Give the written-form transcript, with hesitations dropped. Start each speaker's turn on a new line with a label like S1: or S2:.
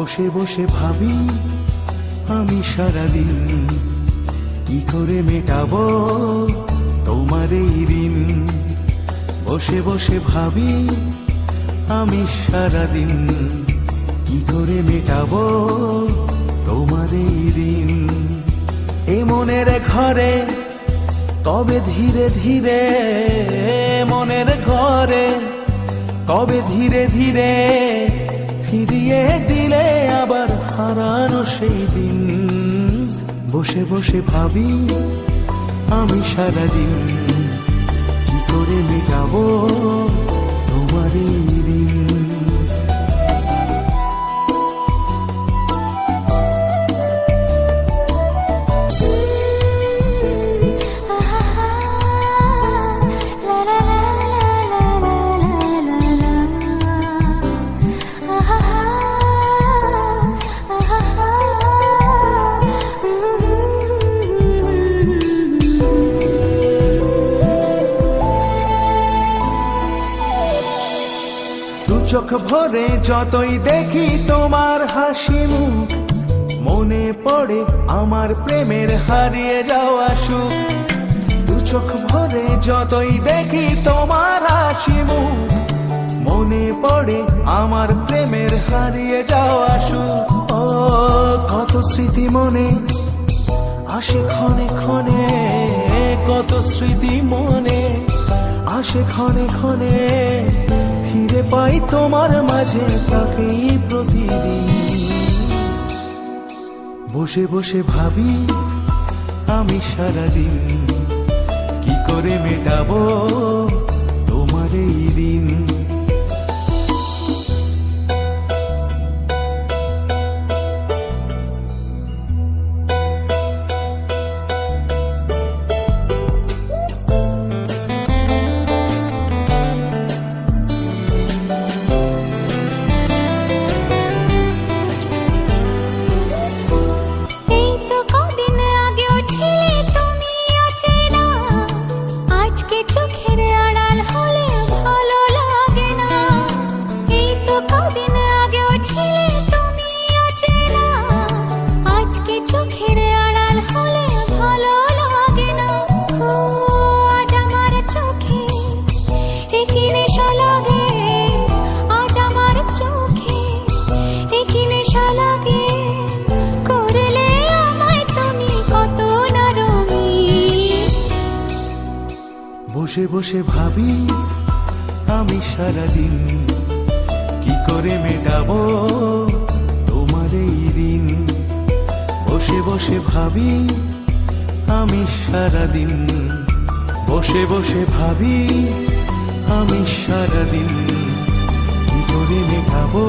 S1: বসে বসে ভাবি আমি সারাদিন কি করে মেটাবো তোমার এই ঋণ। বসে বসে ভাবি আমি সারাদিন কি করে মেটাবো তোমার এই ঋণ। এ মনের ঘরে তবে ধীরে ধীরে, মনের ঘরে তবে ধীরে ধীরে ফিরিয়ে দিলে আবার হারানো সেই দিন। বসে বসে ভাবি আমি সারাদিন কি করে মেটাবো তোমার এই ঋণ। চোখ ভরে যতই দেখি তোমার হাসি মুখ, মনে পড়ে আমার প্রেমের হারিয়ে যাওয়া সুখ। দু চোখ ভরে যতই দেখি তোমার হাসি মুখ, মনে পড়ে আমার প্রেমের হারিয়ে যাওয়া সুখ। ও কত স্মৃতি মনে আসে ক্ষণে ক্ষণে, কত স্মৃতি মনে আসে ক্ষণে ক্ষণে, ফিরে পাই তোমার মাঝে তাকেই প্রতিদিন। বসে বসে ভাবি আমি সারাদিন কি করে মেটাবো তোমার এই ঋণ। বসে বসে ভাবি আমি সারাদিন কি করে মেটাবো তোমার এই ঋণ। বসে বসে ভাবি আমি সারাদিন, বসে বসে ভাবি আমি সারাদিন কি করে মেটাবো